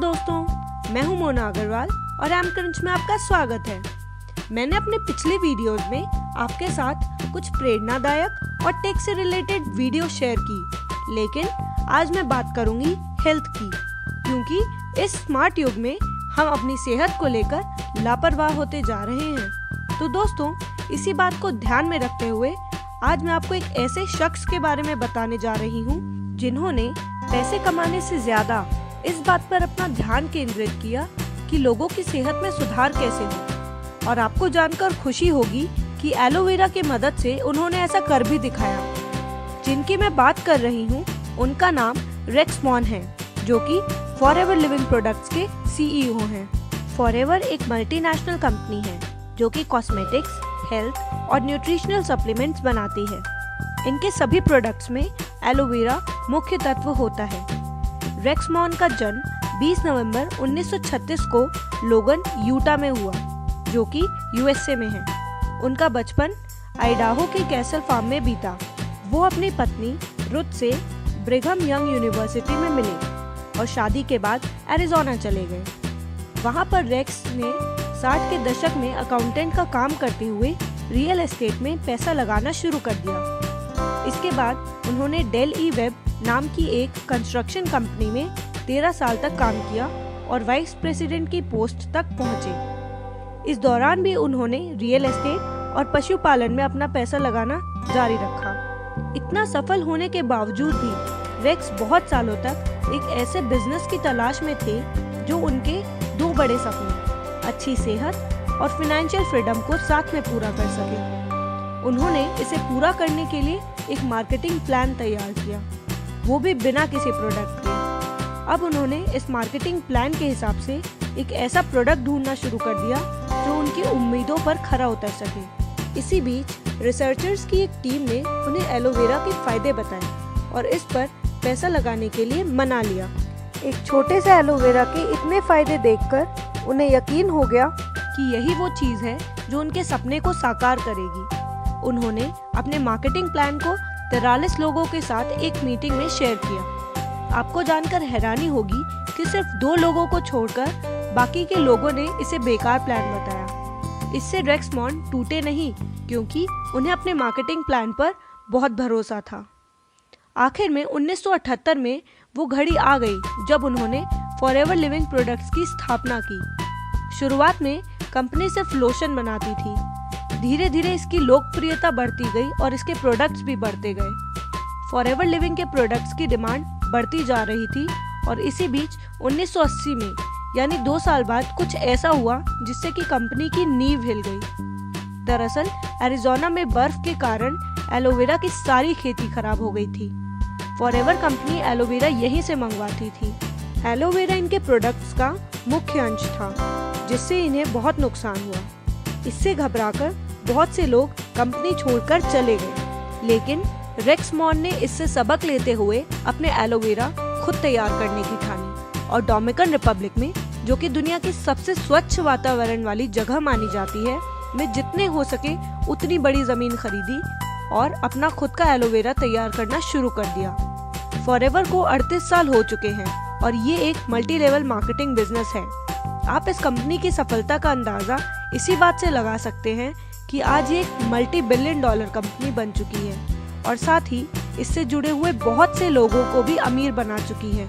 दोस्तों, मैं हूं मोना अग्रवाल और एम क्रंच में आपका स्वागत है। मैंने अपने पिछले वीडियोस में आपके साथ कुछ प्रेरणादायक और टेक से रिलेटेड वीडियो शेयर की, लेकिन आज मैं बात करूंगी हेल्थ की, क्योंकि इस स्मार्ट युग में हम अपनी सेहत को लेकर लापरवाह होते जा रहे हैं। तो दोस्तों, इसी बात को ध्यान में रखते हुए आज मैं आपको एक ऐसे शख्स के बारे में बताने जा रही हूँ जिन्होंने पैसे कमाने से ज्यादा इस बात पर अपना ध्यान केंद्रित किया कि लोगों की सेहत में सुधार कैसे हो। और आपको जानकर खुशी होगी कि एलोवेरा की मदद से उन्होंने ऐसा कर भी दिखाया। जिनकी मैं बात कर रही हूँ उनका नाम रेक्समॉन है, जो कि फॉरएवर लिविंग प्रोडक्ट्स के CEO हैं। फॉरएवर एक मल्टीनेशनल कंपनी है जो कि कॉस्मेटिक्स, हेल्थ और न्यूट्रिशनल सप्लीमेंट्स बनाती है। इनके सभी प्रोडक्ट्स में एलोवेरा मुख्य तत्व होता है। रेक्समॉन का जन्म 20 नवंबर 1936 को लोगन, यूटा में हुआ, जो कि USA में है। उनका बचपन आइडाहो के कैसल फार्म में बीता। वो अपनी पत्नी रुथ से ब्रिघम यंग यूनिवर्सिटी में मिले और शादी के बाद एरिजोना चले गए। वहाँ पर रेक्स ने 60 के दशक में अकाउंटेंट का काम करते हुए रियल एस्टेट में पैसा लगाना शुरू कर दिया। इसके बाद उन्होंने डेल ई वेब नाम की एक कंस्ट्रक्शन कंपनी में 13 साल तक काम किया और वाइस प्रेसिडेंट की पोस्ट तक पहुंचे। इस दौरान भी उन्होंने रियल एस्टेट और पशुपालन में अपना पैसा लगाना जारी रखा। इतना सफल होने के बावजूद भी रेक्स बहुत सालों तक एक ऐसे बिजनेस की तलाश में थे जो उनके दो बड़े सपने, अच्छी सेहत और फाइनेंशियल फ्रीडम को साथ में पूरा कर सके। उन्होंने इसे पूरा करने के लिए एक मार्केटिंग प्लान तैयार किया, वो भी बिना किसी प्रोडक्ट के। अब उन्होंने इस मार्केटिंग प्लान के हिसाब से एक ऐसा प्रोडक्ट ढूंढना शुरू कर दिया जो उनकी उम्मीदों पर खरा उतर सके। इसी बीच रिसर्चर्स की एक टीम ने उन्हें एलोवेरा के फायदे बताए और इस पर पैसा लगाने के लिए मना लिया। एक छोटे से एलोवेरा के इतने फायदे देखकर उन्हें यकीन हो गया कि यही वो चीज है जो उनके सपने को साकार करेगी। उन्होंने अपने मार्केटिंग प्लान को 43 लोगों के साथ एक मीटिंग में शेयर किया। आपको जानकर हैरानी होगी कि सिर्फ 2 लोगों को छोड़कर बाकी के लोगों ने इसे बेकार प्लान बताया। इससे रेक्समॉन टूटे नहीं, क्योंकि उन्हें अपने मार्केटिंग प्लान पर बहुत भरोसा था। आखिर में 1978 में वो घड़ी आ गई जब उन्होंने फॉरएवर लिविंग प्रोडक्ट्स की स्थापना की। शुरुआत में कंपनी सिर्फ लोशन बनाती थी। धीरे धीरे इसकी लोकप्रियता बढ़ती गई और इसके प्रोडक्ट्स भी बढ़ते गए। फॉरएवर लिविंग के प्रोडक्ट्स की डिमांड बढ़ती जा रही थी और इसी बीच 1980 में, यानी 2 साल बाद, कुछ ऐसा हुआ जिससे कि कंपनी की नींव हिल गई। दरअसल एरिजोना में बर्फ के कारण एलोवेरा की सारी खेती खराब हो गई थी। फॉरएवर कंपनी एलोवेरा यहीं से मंगवाती थी। एलोवेरा इनके प्रोडक्ट्स का मुख्य अंश था, जिससे इन्हें बहुत नुकसान हुआ। इससे घबराकर बहुत से लोग कंपनी छोड़कर चले गए, लेकिन रेक्समॉन ने इससे सबक लेते हुए अपने एलोवेरा खुद तैयार करने की ठानी और डोमिनिकन रिपब्लिक में, जो कि दुनिया की सबसे स्वच्छ वातावरण वाली जगह मानी जाती है, में जितने हो सके उतनी बड़ी जमीन खरीदी और अपना खुद का एलोवेरा तैयार करना शुरू कर दिया। फॉरएवर को 38 साल हो चुके हैं और ये एक मल्टी लेवल मार्केटिंग बिजनेस है। आप इस कंपनी की सफलता का अंदाजा इसी बात से लगा सकते हैं कि आज ये एक मल्टी बिलियन डॉलर कंपनी बन चुकी है और साथ ही इससे जुड़े हुए बहुत से लोगों को भी अमीर बना चुकी है,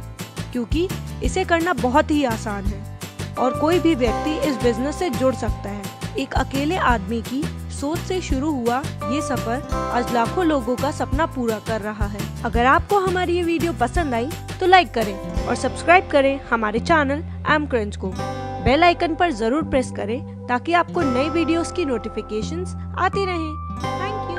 क्योंकि इसे करना बहुत ही आसान है और कोई भी व्यक्ति इस बिजनेस से जुड़ सकता है। एक अकेले आदमी की सोच से शुरू हुआ ये सफर आज लाखों लोगों का सपना पूरा कर रहा है। अगर आपको हमारी ये वीडियो पसंद आई तो लाइक करें और सब्सक्राइब करें हमारे चैनल एम क्रंच को। बेल आइकन पर जरूर प्रेस करें ताकि आपको नई वीडियोस की नोटिफिकेशंस आती रहें। Thank you.